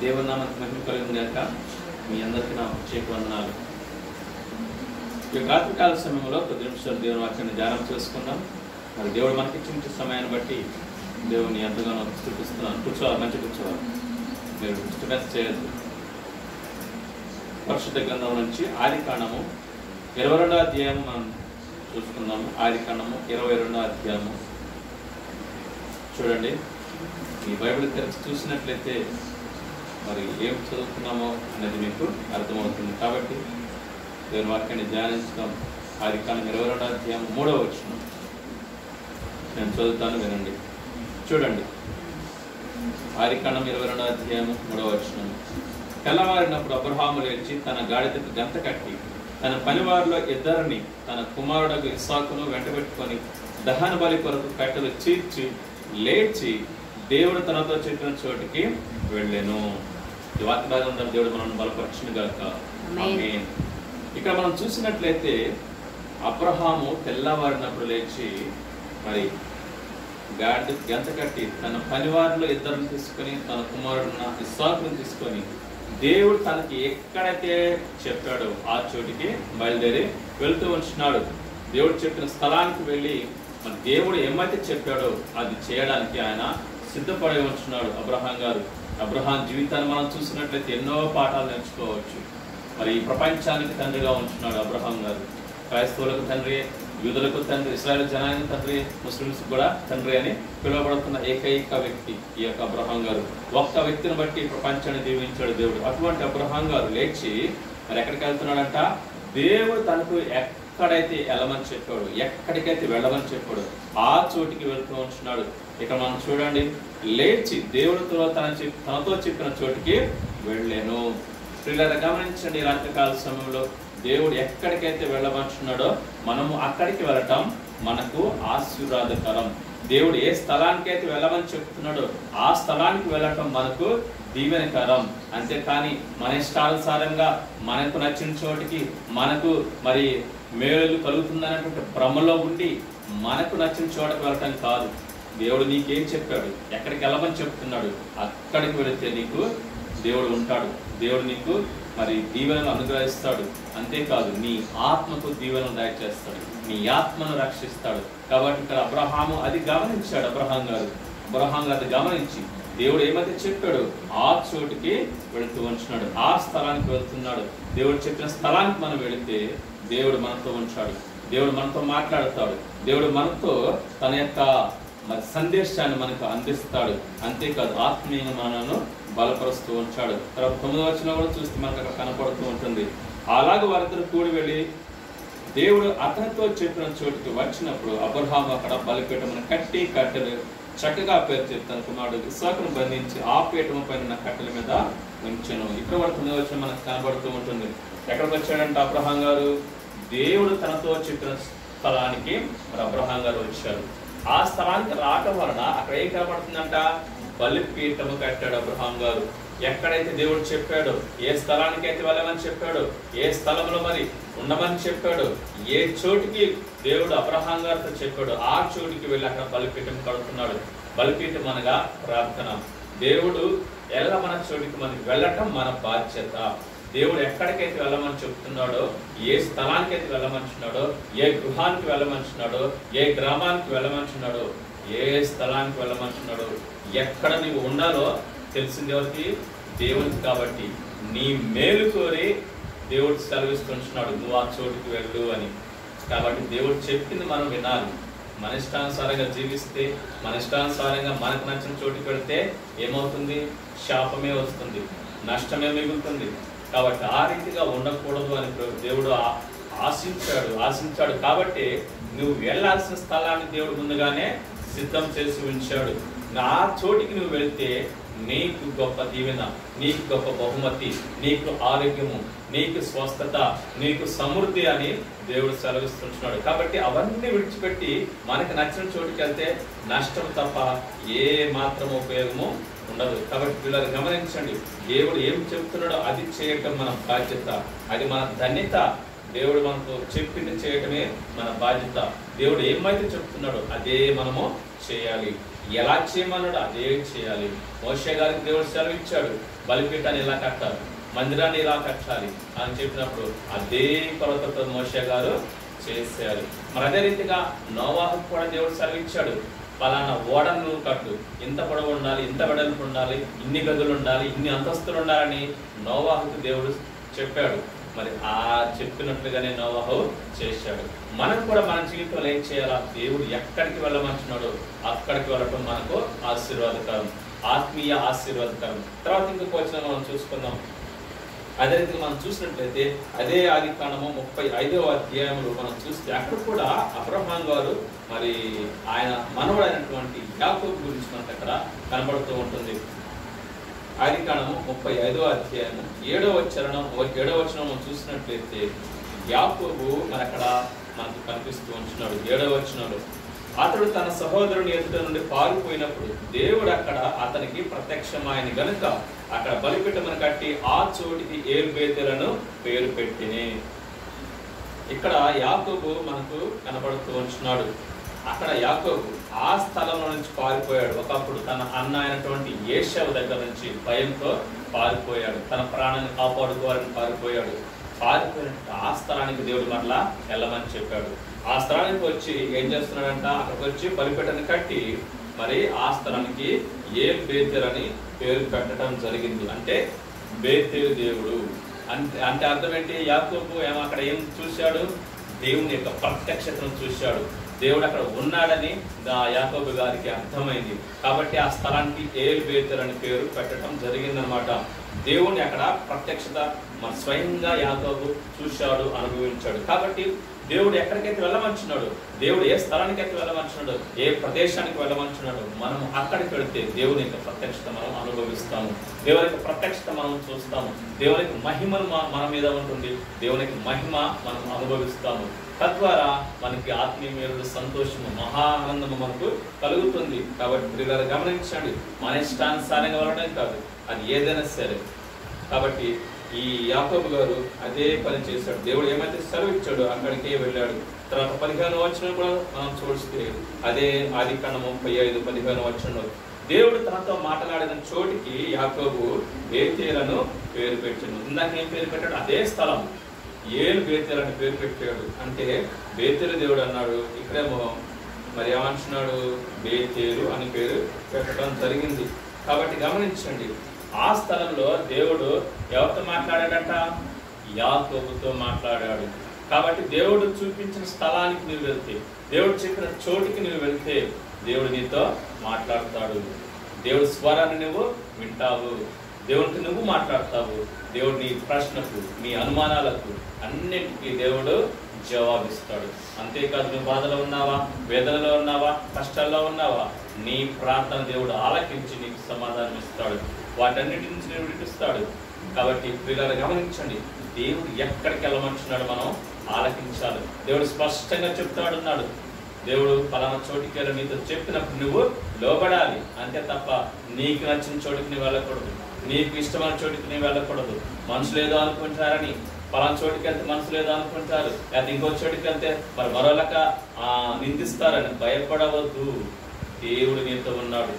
దేవుని నామానికి మహిమ కలుగును గాక. మీ అందరికీ నా ప్రత్యేక వందనాలు. ఈ రాత్రికాల సమయంలో కొద్ది నిమిషాలు దేవుని వాక్యాన్ని ధ్యానం చేసుకుందాం. మరి దేవుడు మనకి ఇచ్చిన సమయాన్ని బట్టి దేవుని ఎంతగానో స్తుతిస్తున్నాను. కూర్చోవాలి, మంచి కూర్చోవాలి, మీరు డిస్టర్బెన్స్ చేయొద్దు. పరిశుద్ధ గ్రంథం నుంచి ఆదికాండము 22వ అధ్యాయం మనం చూసుకుందాము. ఆదికాండము 22వ అధ్యాయము చూడండి. ఈ బైబిల్ తెరిచి చూసినట్లయితే మరి ఏం చదువుతున్నామో అనేది మీకు అర్థమవుతుంది. కాబట్టి దేవుని వాక్యాన్ని ధ్యానించడం. ఆదికాండం 22వ అధ్యాయం 3వ వచనం నేను చదువుతాను, వినండి. చూడండి, ఆదికాండం 22వ అధ్యాయం 3వ వచనం. తెల్లవారినప్పుడు అబ్రహాము లేచి తన గాడిదకు గంత కట్టి తన పనివారిలో ఇద్దరిని తన కుమారుడు ఇస్సాకును వెంటబెట్టుకొని దహన బలి కొరకు కట్టెలు చీర్చి లేచి దేవుడు తనతో చెప్పిన చోటికి వెళ్ళెను. ఈ వాక్య భాగం దేవుడు మనల్ని బలపరచును గాక. ఆమేన్. ఇక్కడ మనం చూసినట్లయితే అబ్రహాము తెల్లవారినప్పుడు లేచి మరి గాడి గంత కట్టి తన పనివారిలో ఇద్దరిని తీసుకొని తన కుమారుడున్న ఇస్సాకును తీసుకొని దేవుడు తనకి ఎక్కడైతే చెప్పాడో ఆ చోటికి బయలుదేరి వెళ్తూ ఉంటున్నాడు. దేవుడు చెప్పిన స్థలానికి వెళ్ళి మరి దేవుడు ఏమైతే చెప్పాడో అది చేయడానికి ఆయన సిద్ధపడి ఉంటున్నాడు. అబ్రహాం గారు, అబ్రహాం జీవితాన్ని మనం చూసినట్లయితే ఎన్నో పాఠాలు నేర్చుకోవచ్చు. మరి ఈ ప్రపంచానికి తండ్రిగా ఉంటున్నాడు అబ్రహాం గారు. క్రైస్తవులకు తండ్రి, యూదులకు తండ్రి, ఇశ్రాయేలు జనానికి తండ్రి, ముస్లిమ్స్ కూడా తండ్రి అని పిలువబడుతున్న ఏకైక వ్యక్తి ఈ యొక్క అబ్రహాం గారు. ఒక్క వ్యక్తిని బట్టి ప్రపంచాన్ని దీవించాడు దేవుడు. అటువంటి అబ్రహాం గారు లేచి మరి ఎక్కడికి వెళ్తున్నాడంట? దేవుడు తనకు ఎక్కడైతే వెళ్ళమని చెప్పాడు, ఎక్కడికైతే వెళ్ళమని చెప్పాడు ఆ చోటికి వెళ్తూ ఉంటున్నాడు. ఇక మనం చూడండి, లేచి దేవుడితో తనతో చెప్పిన చోటికి వెళ్ళాను. పిల్లలు గమనించండి, రాత్రికాల సమయంలో దేవుడు ఎక్కడికైతే వెళ్ళమంటున్నాడో మనము అక్కడికి వెళ్ళటం మనకు ఆశీర్వాదకరం. దేవుడు ఏ స్థలానికైతే వెళ్ళమని చెప్తున్నాడో ఆ స్థలానికి వెళ్ళటం మనకు దీవెనకరం. అంతేకాని మన ఇష్టానుసారంగా మనకు నచ్చిన చోటికి మనకు మరి మేలు కలుగుతుందనేటువంటి భ్రమలో ఉండి మనకు నచ్చిన చోటకి వెళ్ళటం కాదు. దేవుడు నీకేం చెప్పాడు, ఎక్కడికి వెళ్ళమని చెప్తున్నాడు అక్కడికి వెళితే నీకు దేవుడు ఉంటాడు. దేవుడు నీకు మరి దీవెనలు అనుగ్రహిస్తాడు. అంతేకాదు నీ ఆత్మకు దీవెనలు దయచేస్తాడు, నీ ఆత్మను రక్షిస్తాడు. కాబట్టి ఇక్కడ అబ్రహాము అది గమనించాడు. అబ్రహాం గారు అది గమనించి దేవుడు ఏమైతే చెప్పాడు ఆ చోటుకి వెళుతూ ఉంటున్నాడు, ఆ స్థలానికి వెళ్తున్నాడు. దేవుడు చెప్పిన స్థలానికి మనం వెళితే దేవుడు మనతో ఉంచాడు, దేవుడు మనతో మాట్లాడతాడు, దేవుడు మనతో తన యొక్క మరి సందేశాన్ని మనకు అందిస్తాడు. అంతేకాదు ఆత్మీయంగా మనను బలపరుస్తూ ఉంచాడు. తర్వాత 9వ వచనం కూడా చూస్తే మనకు అక్కడ కనపడుతూ ఉంటుంది. అలాగే వారిద్దరు కూడి వెళ్ళి దేవుడు అతనితో చెప్పిన చోటుకి వచ్చినప్పుడు అబ్రహాము అక్కడ బలిపీఠమును కట్టి కట్టెలు చక్కగా పేర్చి తన కుమారుడు ఇస్సాకును బంధించి ఆ పీఠము పైన కట్టెల మీద ఉంచెను. ఇక్కడ కూడా 9వ వచనం మనకు కనబడుతూ ఉంటుంది. ఎక్కడికి వచ్చాడంటే అబ్రహాం గారు దేవుడు తనతో చెప్పిన స్థలానికి మరి అబ్రహాం గారు వచ్చారు. ఆ స్థలానికి రావటం వలన అక్కడ ఏం కనబడుతుందంట? బలిపీఠము కట్టాడు అబ్రహాం గారు. ఎక్కడైతే దేవుడు చెప్పాడో, ఏ స్థలానికి అయితే వెళ్ళమని చెప్పాడో, ఏ స్థలంలో మరి ఉండమని చెప్పాడో, ఏ చోటికి దేవుడు అబ్రహాం గారితో చెప్పాడో ఆ చోటికి వెళ్ళి అక్కడ బలిపీఠం కడుతున్నాడు. బలిపీఠం అనగా ప్రార్థన. దేవుడు మన చోటికి మనకి వెళ్ళటం మన బాధ్యత. దేవుడు ఎక్కడికైతే వెళ్ళమని చెప్తున్నాడో, ఏ స్థలానికి అయితే వెళ్ళమంటున్నాడో, ఏ గృహానికి వెళ్ళమంటున్నాడో, ఏ గ్రామానికి వెళ్ళమంటున్నాడో, ఏ స్థలానికి వెళ్ళమంటున్నాడో, ఎక్కడ నీవు ఉండాలో తెలిసింది ఎవరికి? దేవుడికి. కాబట్టి నీ మేలు కోరి దేవుడు సెలవిస్తుంటున్నాడు, నువ్వు ఆ చోటుకి వెళ్ళు అని. కాబట్టి దేవుడు చెప్పింది మనం వినాలి. మన ఇష్టానుసారంగా జీవిస్తే, మన ఇష్టానుసారంగా మనకు నచ్చిన చోటుకి వెళితే ఏమవుతుంది? శాపమే వస్తుంది, నష్టమే మిగులుతుంది. కాబట్టి ఆ రీతిగా ఉండకూడదు అని దేవుడు ఆశించాడు. కాబట్టి నువ్వు వెళ్ళాల్సిన స్థలాన్ని దేవుడు ముందుగానే సిద్ధం చేసి ఉంచాడు. ఆ చోటికి నువ్వు వెళితే నీకు గొప్ప దీవెన, నీకు గొప్ప బహుమతి, నీకు ఆరోగ్యము, నీకు స్వస్థత, నీకు సమృద్ధి అని దేవుడు సెలవిస్తున్నాడు. కాబట్టి అవన్నీ విడిచిపెట్టి మనకు నచ్చిన చోటుకి వెళ్తే నష్టం తప్ప ఏ మాత్రం ఉపయోగము ఉండదు. కాబట్టి పిల్లలు గమనించండి, దేవుడు ఏం చెప్తున్నాడో అది చేయటం మన బాధ్యత, అది మన ధన్యత. దేవుడు మనతో చెప్పింది చేయటమే మన బాధ్యత. దేవుడు ఏమైతే చెప్తున్నాడో అదే మనము చేయాలి. ఎలా చేయమన్నాడు అదే చేయాలి. మోషే గారికి దేవుడు సెలవు ఇచ్చాడు, బలిపీఠాన్ని ఇలా కట్టాలి, మందిరాన్ని ఇలా కట్టాలి అని చెప్పినప్పుడు అదే కొలతతో మోషే గారు చేశారు. మరి అదే రీతిగా నోవాహుకు కూడా దేవుడు సెలవు ఇచ్చాడు, పలానా ఓడను కట్టు, ఇంత పొడవు ఉండాలి, ఇంత వెడల్పు ఉండాలి, ఇన్ని గదులు ఉండాలి, ఇన్ని అంతస్తులు ఉండాలని నోవాహుకు దేవుడు చెప్పాడు. మరి ఆ చెప్పినట్లుగానే నోవాహు చేశాడు. మనం కూడా మన జీవితంలో ఏం చేయాలా? దేవుడు ఎక్కడికి వెళ్ళమంటున్నాడో అక్కడికి వెళ్ళటం మనకు ఆశీర్వాదకరం, ఆత్మీయ ఆశీర్వాదకరం. తర్వాత ఇంకొక వచనం మనం చూసుకుందాం. అదే రీతిగా మనం చూసినట్లయితే అదే ఆదికాండము 35వ అధ్యాయంలో మనం చూస్తే అక్కడ కూడా అబ్రహాం గారు మరి ఆయన మనవడైనటువంటి యాకోబు గురించి మనకు అక్కడ కనబడుతూ ఉంటుంది. ఆదికాండము 35వ అధ్యాయము 7వ వచనం మనం చూసినట్లయితే యాకోబు మరి అక్కడ మనకు కనిపిస్తూ ఉంటున్నాడు. 7వ వచనంలో అతడు తన సహోదరుని ఎదుట నుండి పారిపోయినప్పుడు దేవుడు అక్కడ అతనికి ప్రత్యక్షమైన గనుక అక్కడ బలిపీఠమును కట్టి ఆ చోటికి ఏలు బేతెలను పేరు పెట్టిని. ఇక్కడ యాకోబు మనకు కనబడుతూ ఉంటున్నాడు. అక్కడ యాకోబు ఆ స్థలంలో నుంచి పారిపోయాడు. ఒకప్పుడు తన అన్న అయినటువంటి ఏశావు దగ్గర నుంచి భయంతో పారిపోయాడు, తన ప్రాణాన్ని కాపాడుకోవాలని పారిపోయాడు. పారిపోయినట్టు ఆ స్థలానికి దేవుడు మరలా వెళ్ళమని చెప్పాడు. ఆ స్థలానికి వచ్చి ఏం చేస్తున్నాడంట, అక్కడికి వచ్చి బలిపీఠాన్ని కట్టి మరి ఆ స్థలానికి ఏల్ బేతెల్ అని పేరు పెట్టడం జరిగింది. అంటే బేతెలు దేవుడు అంటే అర్థం ఏంటి? యాకోబు అక్కడ ఏం చూశాడు? దేవుని యొక్క ప్రత్యక్షతను చూశాడు. దేవుడు అక్కడ ఉన్నాడని యాకోబు గారికి అర్థమైంది. కాబట్టి ఆ స్థలానికి ఏల్ బేతెల్ అని పేరు పెట్టడం జరిగిందనమాట. దేవుని అక్కడ ప్రత్యక్షత మన స్వయంగా యాకోబు చూశాడు, అనుభవించాడు. కాబట్టి దేవుడు ఎక్కడికైతే వెళ్ళమంటున్నాడు, దేవుడు ఏ స్థలానికి అయితే వెళ్ళమంటున్నాడు, ఏ ప్రదేశానికి వెళ్ళమంటున్నాడు, మనం అక్కడికి వెళితే దేవుని యొక్క ప్రత్యక్షత మనం అనుభవిస్తాము, దేవుని యొక్క ప్రత్యక్షత మనం చూస్తాము, దేవునికి మహిమను మన మీద ఉంటుంది, దేవునికి మహిమ మనం అనుభవిస్తాము. తద్వారా మనకి ఆత్మీయమైన సంతోషము, మహా ఆనందము మనకు కలుగుతుంది. కాబట్టి మీరు గమనించండి, మన ఇష్టానుసారంగా వెళ్ళడం కాదు, అది ఏదైనా సరే. కాబట్టి ఈ యాకోబు గారు అదే పని చేశాడు. దేవుడు ఏమైతే సెలవు ఇచ్చాడో అక్కడికే వెళ్ళాడు. తర్వాత 15వ వచనం కూడా మనం చూస్తే అదే ఆదికాండం 35:15 వచనంలో దేవుడు తనతో మాట్లాడిన చోటికి యాకోబు బేతేలను పేరు పెట్టాడు. ఇందాక ఏం పేరు పెట్టాడు? అదే స్థలం ఏలు బేతేలు అని పేరు పెట్టాడు. అంటే బేతేలు దేవుడు అన్నాడు, ఇక్కడేమో మరి ఏమంటున్నాడు? బేతేలు అని పేరు పెట్టడం జరిగింది. కాబట్టి గమనించండి, ఆ స్థలంలో దేవుడు ఎవరితో మాట్లాడాడంట? యాకోబుతో మాట్లాడాడు. కాబట్టి దేవుడు చూపించిన స్థలానికి నువ్వు వెళ్తే, దేవుడు చెప్పిన చోటికి నువ్వు వెళ్తే దేవుడు నీతో మాట్లాడతాడు. దేవుడు స్వరాన్ని నువ్వు వింటావు, దేవుడికి నువ్వు మాట్లాడతావు. దేవుడు నీ ప్రశ్నకు, నీ అనుమానాలకు అన్నిటికీ దేవుడు జవాబిస్తాడు. అంతేకాదు, నువ్వు బాధలో ఉన్నావా, వేదనలో ఉన్నావా, కష్టాల్లో ఉన్నావా, నీ ప్రార్థన దేవుడు ఆలకించి నీకు సమాధానం ఇస్తాడు, వాటన్నిటి నుంచి నేను విడిపిస్తాడు. కాబట్టి పిల్లలు గమనించండి, దేవుడు ఎక్కడికి వెళ్ళమంటున్నాడు మనం ఆలకించాలి. దేవుడు స్పష్టంగా చెప్తాడున్నాడు. దేవుడు పలానా చోటికి వెళ్ళి నీతో చెప్పినప్పుడు నువ్వు లోబడాలి, అంతే తప్ప నీకు నచ్చిన చోటికి నువ్వు వెళ్ళకూడదు, నీకు ఇష్టమైన చోటికి నువ్వు వెళ్ళకూడదు. మనుషులు ఏదో అనుకుంటారని పలానా చోటికి వెళ్తే మనుషులు ఏదో అనుకుంటారు, లేకపోతే ఇంకో చోటికి వెళ్తే మరి మరోలక నిందిస్తారని భయపడవద్దు. దేవుడు నీతో ఉన్నాడు,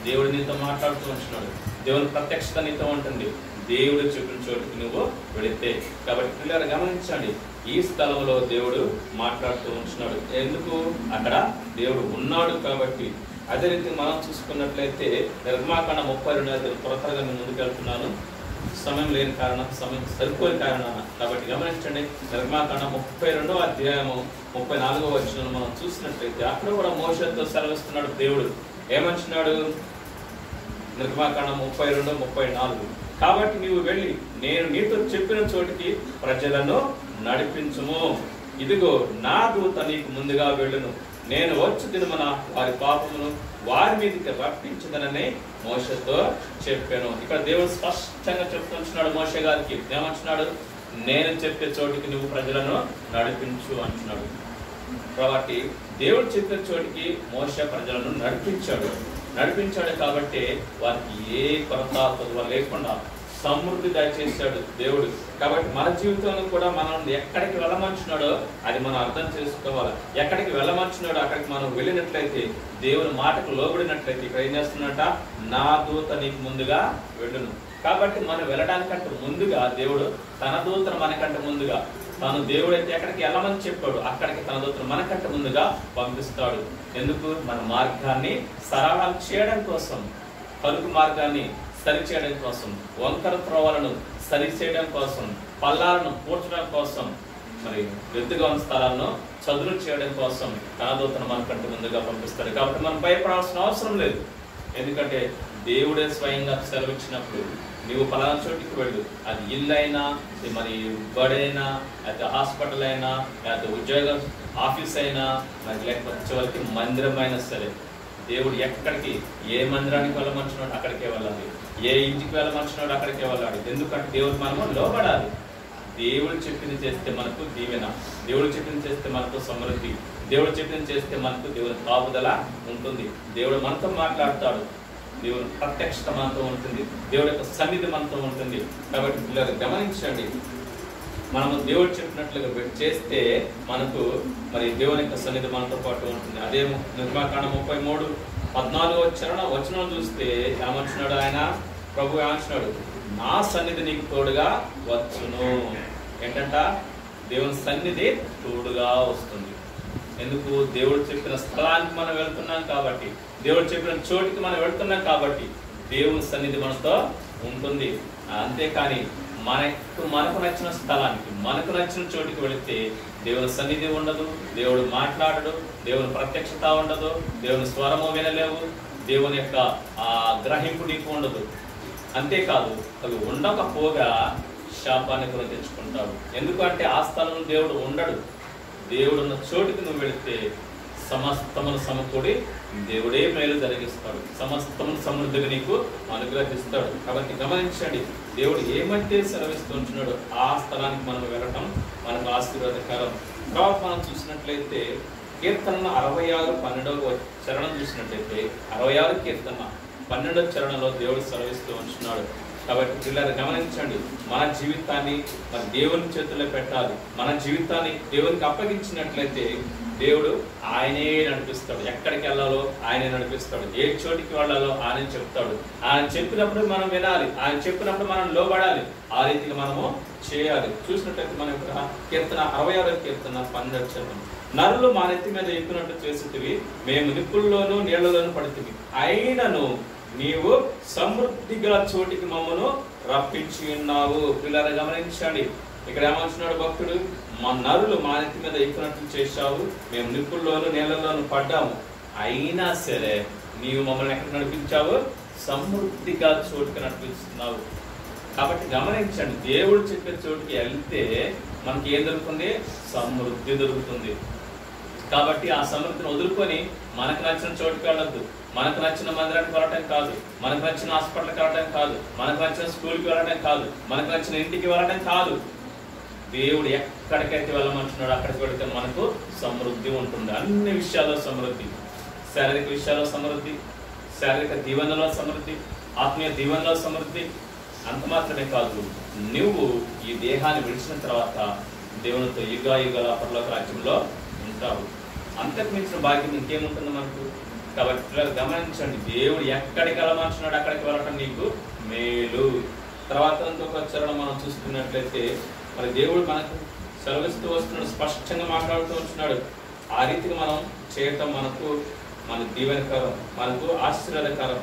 దేవుడు నీతో మాట్లాడుతూ ఉంటున్నాడు, దేవుని ప్రత్యక్షత నీతో ఉంటుంది. దేవుడు చెప్పిన చోటుకి నువ్వు వెళితే. కాబట్టి పిల్లలు గమనించండి, ఈ స్థలంలో దేవుడు మాట్లాడుతూ ఉంటున్నాడు. ఎందుకు? అక్కడ దేవుడు ఉన్నాడు కాబట్టి. అదే రీతి మనం చూసుకున్నట్లయితే నిర్మాకాండ 32 త్వరగా నేను ముందుకు వెళ్తున్నాను, సమయం లేని కారణం, సమయం సరిపోని కారణాన. కాబట్టి గమనించండి, నిర్మాకాండ 32వ అధ్యాయము 34వ వచనం మనం చూసినట్లయితే అక్కడ కూడా మోషేతో సెలవిస్తున్నాడు దేవుడు. ఏమంటున్నాడు? నిర్మాకాండం 32:34 కాబట్టి నీవు వెళ్ళి నేను నీతో చెప్పిన చోటికి ప్రజలను నడిపించుము. ఇదిగో నా దూత నీకు ముందుగా వెళ్ళును, నేను వచ్చి దినమున వారి పాపమును వారి మీదకి రప్పించదనని మోషేతో చెప్పాను. ఇక్కడ దేవుడు స్పష్టంగా చెప్తున్నాడు మోషే గారికి. ఏమంటున్నాడు? నేను చెప్పే చోటికి నువ్వు ప్రజలను నడిపించు అంటున్నాడు. కాబట్టి దేవుడు చెప్పిన చోటికి మోషే ప్రజలను నడిపించాడు కాబట్టి వారికి ఏ కొరత లేకుండా సమృద్ధి దయచేశాడు దేవుడు. కాబట్టి మన జీవితంలో కూడా మనం ఎక్కడికి వెళ్ళమంటున్నాడో అది మనం అర్థం చేసుకోవాలి. ఎక్కడికి వెళ్ళమంటున్నాడో అక్కడికి మనం వెళ్ళినట్లయితే, దేవుని మాటకు లోబడినట్లయితే, ఇక్కడ ఏం చేస్తున్నట, నా దూత నీకు ముందుగా వెళ్ళును. కాబట్టి మనం వెళ్ళడానికంటే ముందుగా దేవుడు తన దూతను మనకంటే ముందుగా, తాను దేవుడైతే ఎక్కడికి వెళ్ళమని చెప్పాడు అక్కడికి తన దూతను మనకంటే ముందుగా పంపిస్తాడు. ఎందుకు? మన మార్గాన్ని సరళం చేయడం కోసం, పలుకు మార్గాన్ని సరి చేయడం కోసం, వంకర త్రోవలను సరి చేయడం కోసం, పల్లాలను పూడ్చడం కోసం, మరి ఎత్తుగా ఉన్న స్థలాలను చదును చేయడం కోసం తన దూతను మనకంటే ముందుగా పంపిస్తాడు. కాబట్టి మనం భయపడాల్సిన అవసరం లేదు. ఎందుకంటే దేవుడే స్వయంగా సెలవిచ్చినప్పుడు నీవు పలానా చోటికి వెళ్ళు, అది ఇల్లు అయినా, మరి బడైనా, లేకపోతే హాస్పిటల్ అయినా, లేకపోతే ఉద్యోగం ఆఫీస్ అయినా, మరి లేకపోతే చివరికి మందిరం అయినా సరే, దేవుడు ఎక్కడికి ఏ మందిరానికి వెళ్ళమంటున్నాడు అక్కడికే వెళ్ళాలి, ఏ ఇంటికి వెళ్ళమంటున్నాడు అక్కడికే వెళ్ళాలి. ఎందుకంటే దేవుడు మనము లోబడాలి. దేవుడు చెప్పింది చేస్తే మనకు దీవెన, దేవుడు చెప్పింది చేస్తే మనకు సమృద్ధి, దేవుడు చెప్పింది చేస్తే మనకు దేవుని కాపుదల ఉంటుంది. దేవుడు మనతో మాట్లాడతాడు, దేవుని ప్రత్యక్షత మనతో ఉంటుంది, దేవుడి యొక్క సన్నిధి మనతో ఉంటుంది. కాబట్టి పిల్లలు గమనించండి, మనము దేవుడు చెప్పినట్లుగా చేస్తే మనకు మరి దేవుని యొక్క సన్నిధి మనతో పాటు ఉంటుంది. అదే నిర్మాకాండం 33:14 వచనం చూస్తే ఏమంటున్నాడు ఆయన? ప్రభు ఏమంటున్నాడు? నా సన్నిధి నీకు తోడుగా వచ్చును. ఏంటంట? దేవుని సన్నిధి తోడుగా వస్తుంది. ఎందుకు? దేవుడు చెప్పిన స్థలానికి మనం వెళ్తున్నాం కాబట్టి, దేవుడు చెప్పిన చోటికి మనం వెళ్తున్నాం కాబట్టి దేవుని సన్నిధి మనతో ఉంటుంది. అంతేకాని మనకు నచ్చిన స్థలానికి, మనకు నచ్చిన చోటికి వెళితే దేవుని సన్నిధి ఉండదు, దేవుడు మాట్లాడడు, దేవుని ప్రత్యక్షత ఉండదు, దేవుని స్వరము వినలేవు, దేవుని యొక్క గ్రహింపు నీకు ఉండదు. అంతేకాదు, అవి ఉండకపోగా శాపాన్ని కొని తెచ్చుకుంటాడు. ఎందుకంటే ఆ స్థలంలో దేవుడు ఉండడు. దేవుడు ఉన్న చోటికి నువ్వు వెళితే సమస్తమును సమకూడి దేవుడే మేలు జరిగిస్తాడు, సమస్తమును సమృద్ధిగా నీకు అనుగ్రహిస్తాడు. కాబట్టి గమనించండి, దేవుడు ఏమైతే సెలవిస్తూ ఉంటున్నాడో ఆ స్థలానికి మనం వెళ్ళటం మనకు ఆశీర్వాదకరం. తర్వాత మనం చూసినట్లయితే కీర్తన 66:12 చూసినట్లయితే 66 కీర్తన 12 దేవుడు సెలవిస్తూ ఉంటున్నాడు. కాబట్టి పిల్లలు గమనించండి, మన జీవితాన్ని మన దేవుని చేతుల్లో పెట్టాలి. మన జీవితాన్ని దేవునికి అప్పగించినట్లయితే దేవుడు ఆయనే నడిపిస్తాడు. ఎక్కడికి వెళ్ళాలో ఆయనే నడిపిస్తాడు, ఏ చోటికి వెళ్ళాలో ఆయన చెప్తాడు. ఆయన చెప్పినప్పుడు మనం వినాలి, ఆయన చెప్పినప్పుడు మనం లోబడాలి, ఆ రీతిగా మనము చేయాలి. చూసినట్లయితే మనం ఇక్కడ కీర్తన 66 కీర్తన 12 నరులు మా నెత్తి మీద ఎక్కునట్టు చేసేటివి, మేము నిప్పుల్లోనూ నీళ్లలోనూ పడుతుంది, అయినను నీవు సమృద్ధిగా చోటికి మమ్మను రప్పించి ఉన్నావు. పిల్లలు గమనించండి, ఇక్కడ ఏమంటున్నాడు భక్తుడు? మా నరులు మా నెత్తి మీద ఎక్కునట్లు చేశావు, మేము నిప్పుల్లోనూ నీళ్లలోనూ పడ్డాము, అయినా సరే నీవు మమ్మల్ని ఎక్కడ నడిపించావు? సమృద్ధిగా చోటుకి నడిపిస్తున్నావు. కాబట్టి గమనించండి, దేవుడు చెప్పే చోటుకి వెళ్తే మనకి ఏం దొరుకుతుంది? సమృద్ధి దొరుకుతుంది. కాబట్టి ఆ సమృద్ధిని వదులుకొని మనకు నచ్చిన చోటుకి వెళ్ళొద్దు, మనకు నచ్చిన మందిరానికి వెళ్ళటం కాదు, మనకు నచ్చిన హాస్పిటల్కి వెళ్ళటం కాదు, మనకు నచ్చిన స్కూల్కి వెళ్ళటం కాదు, మనకు నచ్చిన ఇంటికి వెళ్ళటం కాదు. దేవుడు ఎక్కడికైతే వెళ్ళమంటున్నాడో అక్కడికి వెళితే మనకు సమృద్ధి ఉంటుంది. అన్ని విషయాల్లో సమృద్ధి, శారీరక విషయాల్లో సమృద్ధి, శారీరక దీవెనలో సమృద్ధి, ఆత్మీయ దీవెనలో సమృద్ధి. అంత మాత్రమే కాదు, నువ్వు ఈ దేహాన్ని విడిచిన తర్వాత దేవునితో యుగాల పరలోక రాజ్యంలో ఉంటావు. అంతకు మించిన భాగ్యం ఇంకేముంటుంది మనకు? కాబట్టి గమనించండి, దేవుడు ఎక్కడికి వెళ్ళమంటున్నాడు అక్కడికి వెళ్ళటం నీకు మేలు. తర్వాత ఇంకొక చరణం మనం చూసుకున్నట్లయితే మరి దేవుడు మనకు సెలవిస్తూ వస్తున్నాడు, స్పష్టంగా మాట్లాడుతూ ఉంటున్నాడు. ఆ రీతిగా మనం చేయటం మన దీవెనకరం, మనకు ఆశీర్వాదకరం.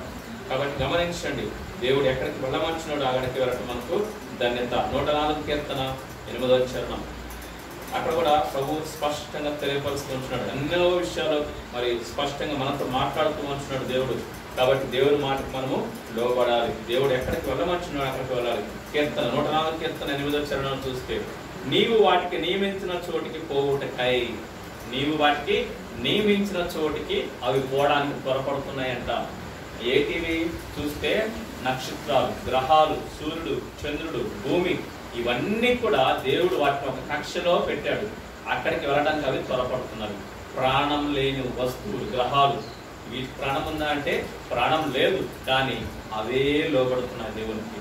కాబట్టి గమనించండి, దేవుడు ఎక్కడికి వెళ్ళమంటున్నాడు అక్కడికి వెళ్ళటం మనకు ధన్యత. 104 కీర్తన 8 అక్కడ కూడా ప్రభు స్పష్టంగా తెలియపరుస్తూ ఉంటున్నాడు. ఎన్నో విషయాలు మరి స్పష్టంగా మనతో మాట్లాడుతూ ఉంటున్నాడు దేవుడు. కాబట్టి దేవుడి మాటకు మనము లోబడాలి. దేవుడు ఎక్కడికి వెళ్ళమంటున్నాడు అక్కడికి వెళ్ళాలి. కీర్తన 104 కీర్తన 8 చూస్తే, నీవు వాటికి నియమించిన చోటికి పోవుటకై, నీవు వాటికి నియమించిన చోటికి అవి పోవడానికి త్వరపడుతున్నాయంట. ఏటివి చూస్తే నక్షత్రాలు, గ్రహాలు, సూర్యుడు, చంద్రుడు, భూమి, ఇవన్నీ కూడా దేవుడు వాటిని ఒక కక్షలో పెట్టాడు. అక్కడికి వెళ్ళడానికి అవి త్వరపడుతున్నారు. ప్రాణం లేని వస్తువులు, గ్రహాలు, వీటి ప్రాణం ఉందా అంటే ప్రాణం లేదు, కానీ అవే లోబడుతున్నాయి దేవునికి.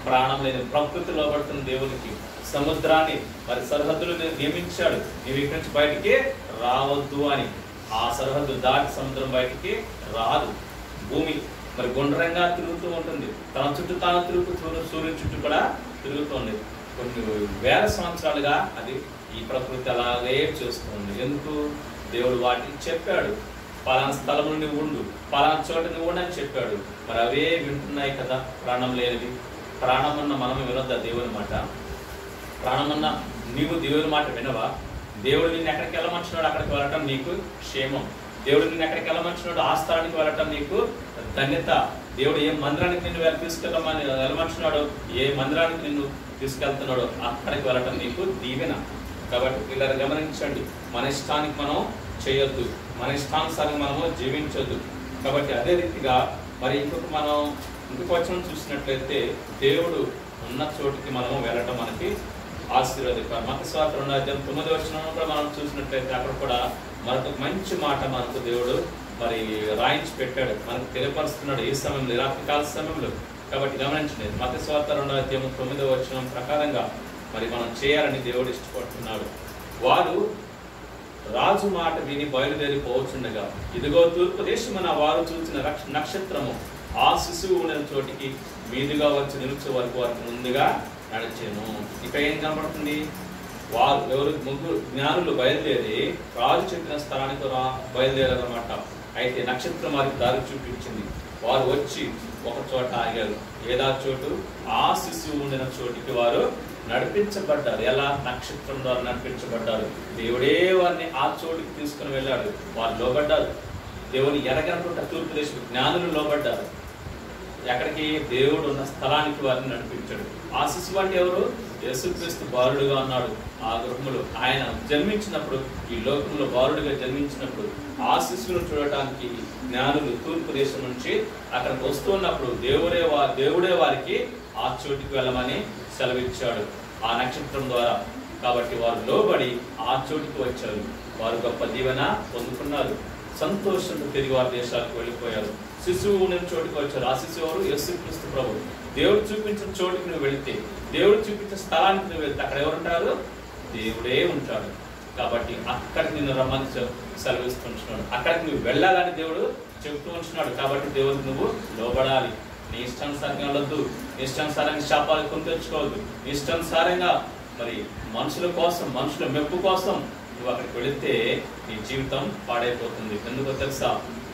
ప్రాణం లేని ప్రకృతి లోబడుతున్న దేవునికి. సముద్రాన్ని మరి సరిహద్దులు నియమించాడు, నీవు ఇక్కడి నుంచి బయటికి రావద్దు అని. ఆ సరిహద్దు దాటి సముద్రం బయటికి రాదు. భూమి మరి గుండ్రంగా తిరుగుతూ ఉంటుంది, తన చుట్టూ తాను తిరుగుతూ సూర్యుని చుట్టూ కూడా తిరుగుతుంది. కొన్ని వేల సంవత్సరాలుగా అది ఈ ప్రకృతి అలాగే చేస్తుంది. ఎందుకు? దేవుడు వాటిని చెప్పాడు, పలానా స్థలంలో నువ్వు ఉండు, పలానా చోట నువ్వు ఉండని చెప్పాడు. మరి అవే వింటున్నాయి కదా ప్రాణం లేనివి. ప్రాణం ఉన్న మనం వినొద్దా దేవుని మాట? ప్రాణమన్న నీవు దేవుని మాట వినవా? దేవుడు నిన్ను ఎక్కడికి వెళ్ళమంటున్నాడు అక్కడికి వెళ్ళటం నీకు క్షేమం. దేవుడు నిన్ను ఎక్కడికి వెళ్ళమంటున్నాడు ఆ స్థలానికి వెళ్ళటం నీకు ధన్యత. దేవుడు ఏ మందిరానికి నిన్ను వెళ్ళమంటున్నాడో, ఏ మందిరానికి నిన్ను తీసుకెళ్తున్నాడో అక్కడికి వెళ్ళటం నీకు దీవెన. కాబట్టి పిల్లలు గమనించండి, మన ఇష్టానికి మనం చేయొద్దు, మన ఇష్టానుసారంగా మనము జీవించొద్దు. కాబట్టి అదే రీతిగా మరి ఇంకొక వచనం చూసినట్లయితే దేవుడు ఉన్న చోటికి మనము వెళ్ళటం మనకి ఆశీర్వాదకరం. మత్తయి సువార్త 2:9 వచనం కూడా మనం చూసినట్లయితే అక్కడ కూడా మనకు మంచి మాట మనకు దేవుడు మరి రాయించి పెట్టాడు, మనకు తెలియపరుస్తున్నాడు ఈ సమయంలో, రాత్రికాల సమయంలో. కాబట్టి గమనించండి, మత్తయి సువార్త 2:9 వచనం ప్రకారంగా మరి మనం చేయాలని దేవుడు ఇష్టపడుతున్నాడు. వారు రాజు మాట విని బయలుదేరిపోవచ్చుండగా ఇదిగో తూర్పు దేశమున వారు చూసిన నక్షత్రము ఆ శిశువు ఉండిన చోటికి మీదుగా వచ్చి నిలిచే వరకు వారికి ముందుగా నడిచాను. ఇక ఏం కనబడుతుంది? వారు ముగ్గురు జ్ఞానులు బయలుదేరి రాజు చెప్పిన స్థలానికి బయలుదేరారన్నమాట. అయితే నక్షత్రం వారికి దారి చూపించింది. వారు వచ్చి ఒక చోట ఆగారు. ఏదా చోటు? ఆ శిశువు ఉండిన చోటికి వారు నడిపించబడ్డారు. ఎలా? నక్షత్రం ద్వారా నడిపించబడ్డారు. దేవుడే వారిని ఆ చోటుకి తీసుకుని వెళ్ళాడు. వారు లోబడ్డారు. దేవుని ఎరగనుకుంటా తూర్పు దేశ జ్ఞానులు లోబడ్డారు. ఎక్కడికి? దేవుడు ఉన్న స్థలానికి వారిని నడిపించాడు. ఆ శిశువు అంటే ఎవరు? యేసుక్రీస్తు బాలుడుగా ఉన్నాడు ఆ గృహములో. ఆయన జన్మించినప్పుడు, ఈ లోకంలో బాలుడిగా జన్మించినప్పుడు ఆ శిశువును చూడటానికి జ్ఞానులు తూర్పు దేశం నుంచి అక్కడికి వస్తున్నప్పుడు దేవుడే వారికి ఆ చోటుకి వెళ్ళమని సెలవిచ్చాడు ఆ నక్షత్రం ద్వారా. కాబట్టి వారు లోబడి ఆ చోటుకి వచ్చారు. వారు గొప్ప దీవెన పొందుకున్నారు. సంతోషంతో తిరిగి వారి దేశాలకు వెళ్ళిపోయారు. శిశువు ఉండిన చోటుకి వచ్చారు. ఆ శిశువు ఎవరు? యేసుక్రీస్తు ప్రభువు. దేవుడు చూపించిన చోటుకి నువ్వు వెళితే, దేవుడు చూపించిన స్థలానికి నువ్వు వెళ్తే అక్కడ ఎవరుంటారు? దేవుడే ఉంటాడు. కాబట్టి అక్కడికి నిన్ను రమ్మని సెలవిస్తుంటున్నాడు. అక్కడికి నువ్వు వెళ్ళాలని దేవుడు చెబుతూ ఉంటున్నాడు. కాబట్టి దేవుడికి నువ్వు లోబడాలి. నీ ఇష్టానుసారంగా వెళ్ళొద్దు, నీ ఇష్టానుసారంగా శాపాలు కొని తెచ్చుకోవద్దు, నీ ఇష్టానుసారంగా మరి మనుషుల కోసం, మనుషుల మెప్పు కోసం నువ్వు అక్కడికి వెళితే నీ జీవితం పాడైపోతుంది. ఎందుకో తెలుసా?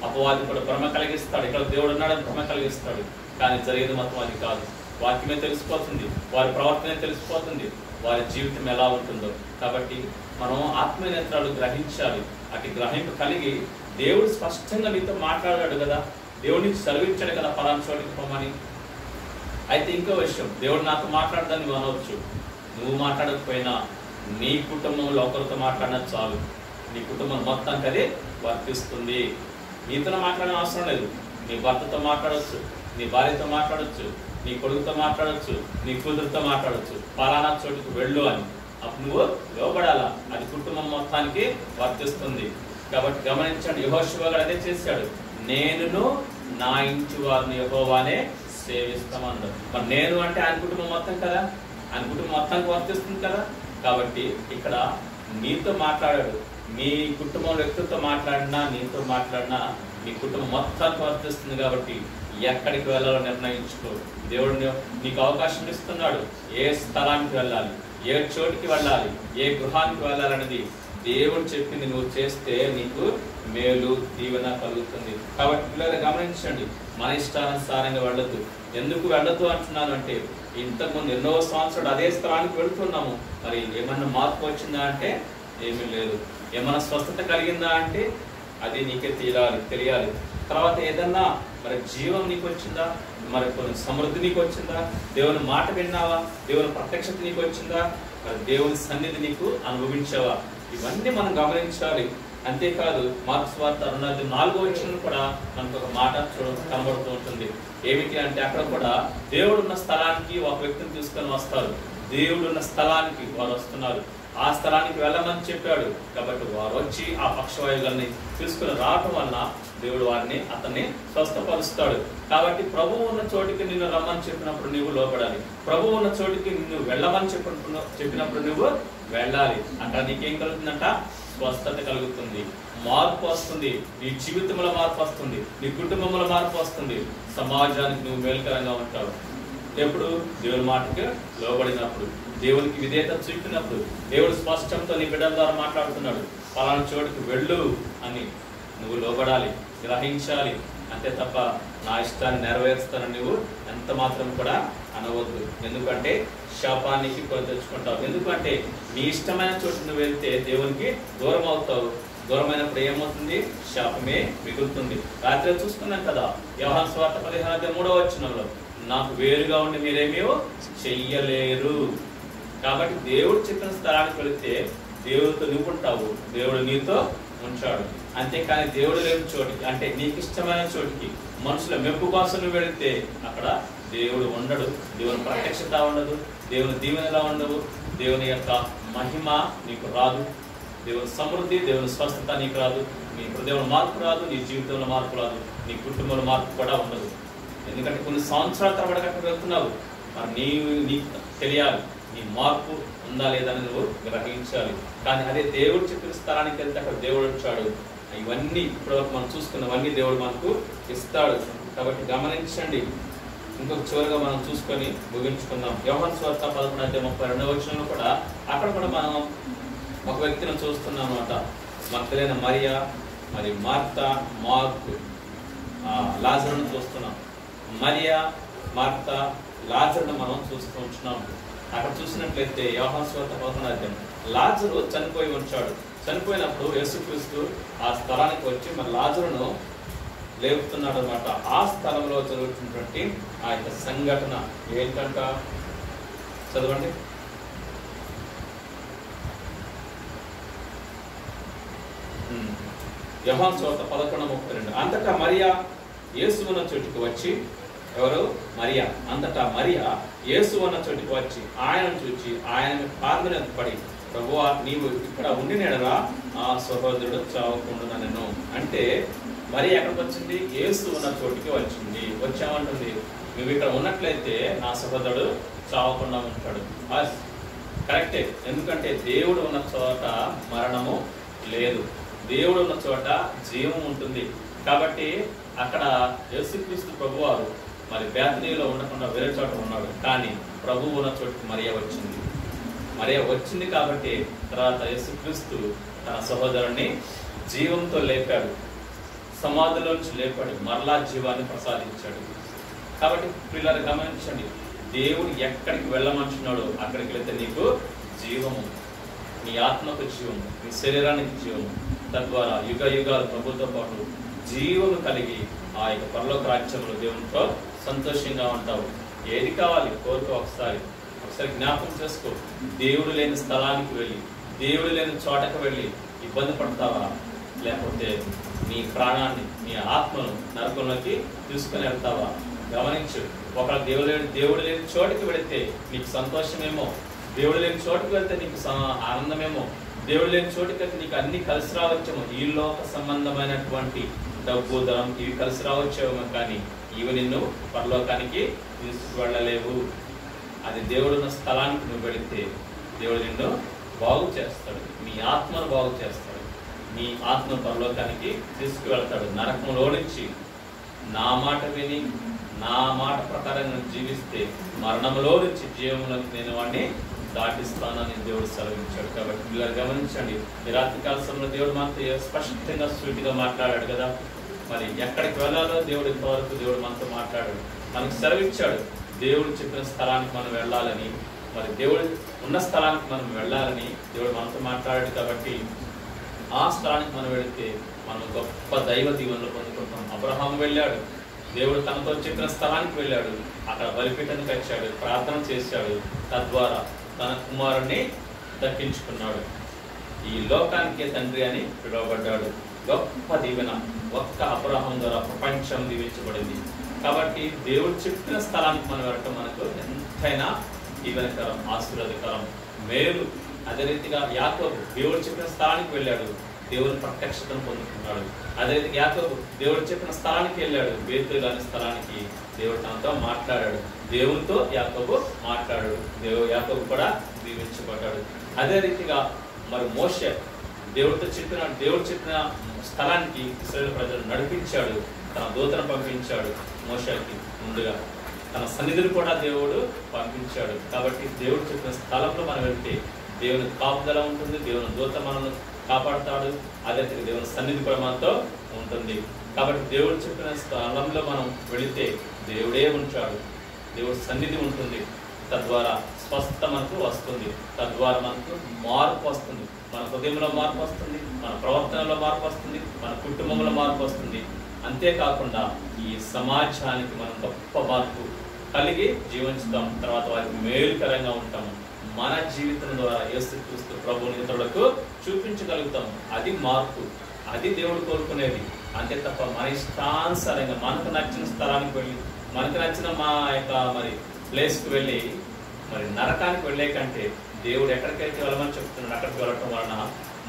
అపవాది కూడా భ్రమ కలిగిస్తాడు. ఇక్కడ దేవుడు ఉన్నాడని భ్రమ కలిగిస్తాడు, కానీ జరిగేది మొత్తం అది కాదు. వాక్యమే తెలిసిపోతుంది, వారి ప్రవర్తనే తెలిసిపోతుంది, వారి జీవితం ఎలా ఉంటుందో. కాబట్టి మనం ఆత్మీయ నేత్రాలు గ్రహించాలి. అటు గ్రహింపు కలిగి దేవుడు స్పష్టంగా నీతో మాట్లాడాడు కదా, దేవుడి నుంచి సెలవిచ్చాడు కదా పలానా చోటికి పోమని. అయితే ఇంకో విషయం, దేవుడు నాతో మాట్లాడదని నువ్వు అనవచ్చు. నువ్వు మాట్లాడకపోయినా నీ కుటుంబంలో ఒకరితో మాట్లాడినా చాలు, నీ కుటుంబం మొత్తానికి అది వర్తిస్తుంది. నీతో మాట్లాడిన అవసరం లేదు. నీ భర్తతో మాట్లాడవచ్చు, నీ భార్యతో మాట్లాడవచ్చు, నీ కొడుకుతో మాట్లాడవచ్చు, నీ కూతురుతో మాట్లాడవచ్చు, పలానా చోటుకు వెళ్ళు అని. అప్పుడు నువ్వు లోబడాలా, అది కుటుంబం మొత్తానికి వర్తిస్తుంది. కాబట్టి గమనించండి, యెహోషువ గారు అదే చేశాడు. నేనును నా ఇంటి వారిని యెహోవానే సేవిస్తామన్నాడు. మరి నేను అంటే ఆయన కుటుంబం మొత్తం కదా, ఆయన కుటుంబం మొత్తానికి వర్తిస్తుంది కదా. కాబట్టి ఇక్కడ నీతో మాట్లాడాడు. మీ కుటుంబం వ్యక్తులతో మాట్లాడినా, నీతో మాట్లాడినా నీ కుటుంబం మొత్తానికి వర్తిస్తుంది. కాబట్టి ఎక్కడికి వెళ్ళాలో నిర్ణయించుకో. దేవుడు నీకు అవకాశం ఇస్తున్నాడు. ఏ స్థలానికి వెళ్ళాలి, ఏ చోటికి వెళ్ళాలి, ఏ గృహానికి వెళ్ళాలనేది దేవుడు చెప్పింది నువ్వు చేస్తే నీకు మేలు, దీవెన కలుగుతుంది. కాబట్టి పిల్లలు గమనించండి, మన ఇష్టానుసారంగా వెళ్ళొద్దు. ఎందుకు వెళ్ళొద్దు అంటున్నాను అంటే, ఇంతకుముందు ఎన్నో సంవత్సరాలు అదే స్థలానికి వెళుతున్నాము. మరి ఏమన్నా మార్పు వచ్చిందా అంటే ఏమీ లేదు. ఏమన్నా స్వస్థత కలిగిందా అంటే అది నీకే తెలియాలి. తర్వాత ఏదన్నా మరి జీవం నీకు వచ్చిందా, మరి కొన్ని సమృద్ధి నీకు వచ్చిందా, దేవుని మాట విన్నావా, దేవుని ప్రత్యక్షత నీకు వచ్చిందా, మరి దేవుని సన్నిధి నీకు అనుభవించావా, ఇవన్నీ మనం గమనించాలి. అంతేకాదు మార్కు సువార్త 4వ వచనంలో కూడా మనకు ఒక మాట కనబడుతూ ఉంటుంది. ఏమిటి అంటే, అక్కడ కూడా దేవుడు ఉన్న స్థలానికి ఒక వ్యక్తిని తీసుకొని వస్తారు. దేవుడు ఉన్న స్థలానికి వారు వస్తున్నారు. ఆ స్థలానికి వెళ్ళమని చెప్పాడు. కాబట్టి వారు వచ్చి ఆ పక్షవాయువులని తీసుకుని రావటం వలన దేవుడు అతన్ని స్వస్థపరుస్తాడు. కాబట్టి ప్రభువు ఉన్న చోటికి నిన్ను రమ్మని చెప్పినప్పుడు నువ్వు లోపడాలి. ప్రభువు ఉన్న చోటికి నిన్ను వెళ్ళమని చెప్పినప్పుడు నువ్వు వెళ్ళాలి. అక్కడ నీకేం కలుగుతుందంట? స్వస్థత కలుగుతుంది, మార్పు వస్తుంది, నీ జీవితంలో మార్పు వస్తుంది, నీ కుటుంబంలో మార్పు వస్తుంది, సమాజానికి నువ్వు మేలుకరంగా ఉంటావు. ఎప్పుడు? దేవుని మాటకి లోబడినప్పుడు, దేవునికి విధేయత చూపినప్పుడు. దేవుడు స్పష్టంతో నీ బిడ్డల ద్వారా మాట్లాడుతున్నాడు, పలానా చోటుకు వెళ్ళు అని నువ్వు లోబడాలి, గ్రహించాలి. అంతే తప్ప నా ఇష్టాన్ని నెరవేరుస్తానని నువ్వు ఎంత మాత్రం కూడా అనవద్దు. ఎందుకంటే శాపానికి కొని తెచ్చుకుంటావు. ఎందుకంటే నీ ఇష్టమైన చోటు నువ్వు వెళ్తే దేవునికి దూరం అవుతావు. దూరమైనప్పుడు ఏమవుతుంది? శాపమే మిగులుతుంది. రాత్రి చూసుకున్నాం కదా, యోహాను సువార్త 16:3 నాకు వేరుగా ఉండి మీరేమీ చెయ్యలేరు. కాబట్టి దేవుడు చెప్పిన స్థలానికి వెళితే దేవుడితో నువ్వు ఉంటావు, దేవుడు నీతో ఉంచాడు. అంతేకాని దేవుడు లేని చోటికి, అంటే నీకు ఇష్టమైన చోటికి మనుషుల మెప్పు కోసం నువ్వు వెళితే అక్కడ దేవుడు ఉండడు, దేవుని ప్రత్యక్షత ఉండదు, దేవుని దీవెనలా ఉండవు, దేవుని యొక్క మహిమ నీకు రాదు, దేవుని సమృద్ధి, దేవుని స్వస్థత నీకు రాదు, నీ హృదయంలో మార్పు రాదు, నీ జీవితంలో మార్పు రాదు, నీ కుటుంబంలో మార్పు కూడా ఉండదు. ఎందుకంటే కొన్ని సంవత్సరాల తరబడి అక్కడ వెళ్తున్నావు. మరి నీకు తెలియాలి నీ మార్పు ఉందా లేదని నువ్వు గ్రహించాలి. కానీ అదే దేవుడు చెప్పిన స్థలానికి వెళ్తే అక్కడ దేవుడు వచ్చాడు. ఇవన్నీ ఇప్పటివరకు మనం చూసుకున్నవన్నీ దేవుడు మనకు ఇస్తాడు. కాబట్టి గమనించండి. ఇంకొక చివరిగా మనం చూసుకొని ముగించుకుందాం. యోహాను సువార్త 11:32 కూడా అక్కడ కూడా మనం ఒక వ్యక్తిని చూస్తున్నాం అన్నమాట. మగ్దలేన మరియా, మరి మార్తా, మార్కు, లాజరును చూస్తున్నాం. మరియా, మార్తా, లాజరును మనం చూస్తూ ఉంటున్నాం. అక్కడ చూసినట్లయితే యోహాను సువార్త 11 లాజరు చనిపోయి ఉంచాడు. చనిపోయినప్పుడు యేసుక్రీస్తు ఆ స్థలానికి వచ్చి మరి లాజరును లేపుతున్నాడు అనమాట. ఆ స్థలంలో జరుగుతున్నటువంటి ఆ యొక్క సంఘటన ఏంటంట? చదవండి. యోహాను సువార్త 11:32 అంతటా మరియా యేసు ఉన్న చోటుకు వచ్చి, ఎవరు? మరియా. అంతటా మరియా యేసు ఉన్న చోటుకు వచ్చి ఆయనను చూచి ఆయన పాదముల మీద పడి, ప్రభువా నీవు ఇక్కడ ఉండి నెడలా ఆ సహోదరుడు చావకుండా నేను. అంటే మరి ఎక్కడికి వచ్చింది? యేసు ఉన్న చోటికి వచ్చింది. వచ్చామంటుంది, నువ్వు ఇక్కడ ఉన్నట్లయితే నా సహోదరుడు చావకుండా ఉంటాడు. కరెక్టే. ఎందుకంటే దేవుడు ఉన్న చోట మరణము లేదు, దేవుడు ఉన్న చోట జీవం ఉంటుంది. కాబట్టి అక్కడ యేసుక్రీస్తు ప్రభువారు మరి బేతనీలో ఉండకుండా వేరే చోట ఉన్నాడు. కానీ ప్రభువు ఉన్న చోటుకి మరియా వచ్చింది. మరియా వచ్చింది కాబట్టి తర్వాత యేసుక్రీస్తు తన సహోదరుని జీవంతో లేపాడు, సమాధిలోంచి లేపాడు, మరలా జీవాన్ని ప్రసాదించాడు. కాబట్టి పిల్లలు గమనించండి, దేవుడు ఎక్కడికి వెళ్ళమంటున్నాడో అక్కడికి వెళ్తే నీకు జీవము, నీ ఆత్మకు జీవము, నీ శరీరానికి జీవము, తద్వారా యుగ యుగాలు ప్రభుతో పాటు జీవము కలిగి ఆ యొక్క పరలోక రాజ్యంలో దేవునితో సంతోషంగా ఉంటావు. ఏది కావాలి కోరుకో. ఒకసారి జ్ఞాపకం చేసుకో. దేవుడు లేని స్థలానికి వెళ్ళి, దేవుడు లేని చోటకు వెళ్ళి ఇబ్బంది పడతావా? లేకపోతే నీ ప్రాణాన్ని, నీ ఆత్మను నరకంలోకి తీసుకుని వెళ్తావా? గమనించు. ఒకవేళ దేవుడు లేని చోటుకి వెళితే నీకు సంతోషమేమో, దేవుడు లేని చోటుకు వెళ్తే నీకు ఆనందమేమో, దేవుడు లేని చోటుకి వెళ్తే నీకు అన్ని కలిసి రావచ్చేమో. ఈ లోక సంబంధమైనటువంటి డబ్బు, ధనం ఇవి కలిసి రావచ్చేమో, కానీ ఇవి నిన్ను పరలోకానికి తీసుకువెళ్ళలేవు. అది దేవుడున్న స్థలానికి నువ్వు వెళితే దేవుడు నిన్ను బాగు చేస్తాడు, నీ ఆత్మను బాగు చేస్తాడు, నీ ఆత్మను పరలోకానికి తీసుకువెళ్తాడు. నరకంలో నుంచి నా మాట విని నా మాట ప్రకారంగా జీవిస్తే మరణంలో నుంచి జీవంలోకి నేను వాడిని దాటిస్తానని దేవుడు సెలవించాడు. కాబట్టి పిల్లలు గమనించండి, ఈ రాత్రికాల సమయంలో దేవుడు మనతో స్పష్టంగా సూటిగా మాట్లాడాడు కదా. మరి ఎక్కడికి వెళ్ళాలో దేవుడు ఇంతవరకు దేవుడు మనతో మాట్లాడాడు, మనకు సెలవిచ్చాడు. దేవుడు చెప్పిన స్థలానికి మనం వెళ్ళాలని, మరి దేవుడు ఉన్న స్థలానికి మనం వెళ్ళాలని దేవుడు మనతో మాట్లాడాడు. కాబట్టి ఆ స్థలానికి మనం వెళితే మనం గొప్ప దైవ దీవెనలు పొందుకుంటాం. అబ్రహాము వెళ్ళాడు, దేవుడు తనతో చెప్పిన స్థలానికి వెళ్ళాడు, అక్కడ బలిపీఠాన్ని కట్టాడు, ప్రార్థన చేశాడు, తద్వారా తన కుమారుణ్ణి దక్కించుకున్నాడు. ఈ లోకానికే తండ్రి అని పిలువబడ్డాడు. గొప్ప దీవెన ఒక్క అబ్రహాం ద్వారా ప్రపంచం దీవించబడింది. కాబట్టి దేవుడు చెప్పిన స్థలానికి మనం వెళ్ళటం మనకు ఎంతైనా దీవెనకరం, ఆశీర్వాదకరం, మేలు. అదే రీతిగా యాకోబు దేవుడు చెప్పిన స్థలానికి వెళ్ళాడు, దేవుని ప్రత్యక్షతను పొందుకున్నాడు. అదే యాకోబు దేవుడు చెప్పిన స్థలానికి వెళ్ళాడు, బేతేలు అనే స్థలానికి. దేవుడు తనతో మాట్లాడాడు, దేవునితో యాకోబు మాట్లాడాడు, యాకోబు కూడా దీవించబడ్డాడు. అదే రీతిగా మరి మోషే దేవుడు చెప్పిన స్థలానికి ఇశ్రాయేలు ప్రజలు నడిపించాడు, తన దూతను పంపించాడు. మోషేకి ముందుగా తన సన్నిధిని కూడా దేవుడు పంపించాడు. కాబట్టి దేవుడు చెప్పిన స్థలంలో మనం వెళ్తే దేవుని కాపుదల ఉంటుంది, దేవుని దూత మనల్ని కాపాడుతాడు. అదే దేవుని సన్నిధి కూడా మనతో ఉంటుంది. కాబట్టి దేవుడు చెప్పిన స్థలంలో మనం వెళితే దేవుడే ఉంటాడు, దేవుడి సన్నిధి ఉంటుంది. తద్వారా స్వస్థత మనకు వస్తుంది, తద్వారా మనకు మార్పు వస్తుంది, మన హృదయంలో మార్పు వస్తుంది, మన ప్రవర్తనలో మార్పు వస్తుంది, మన కుటుంబంలో మార్పు వస్తుంది. అంతేకాకుండా ఈ సమాజానికి మనం గొప్ప మార్పు కలిగి జీవించుతాం. తర్వాత వారికి మేలుకరంగా ఉంటాము. మన జీవితం ద్వారా యేసుక్రీస్తు ప్రభువుని ఇతరులకు చూపించగలుగుతాము. అది మార్పు, అది దేవుడు కోరుకునేది. అంతే తప్ప మన ఇష్టానుసారంగా మనకు నచ్చిన స్థలానికి వెళ్ళి, మనకు నచ్చిన మా యొక్క మరి ప్లేస్కి వెళ్ళి మరి నరకానికి వెళ్ళే కంటే దేవుడు ఎక్కడికైతే వెళ్ళమని చెప్తున్నాడు అక్కడికి వెళ్ళటం వలన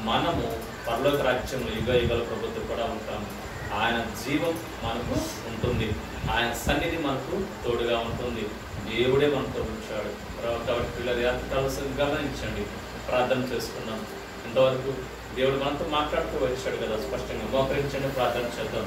మనము పరలోక రాజ్యంలో యుగ యుగాల ప్రభుత్వం కూడా ఉంటాము. ఆయన జీవం మనకు ఉంటుంది, ఆయన సన్నిధి మనకు తోడుగా ఉంటుంది, దేవుడే మనతో ఉంచాడు. కాబట్టి పిల్లలు గమనించండి, ప్రార్థన చేసుకున్నాం. ఇంతవరకు దేవుడు మనతో మాట్లాడుతూ వచ్చాడు కదా స్పష్టంగా. మోకరించండి, ప్రార్థన చేద్దాం.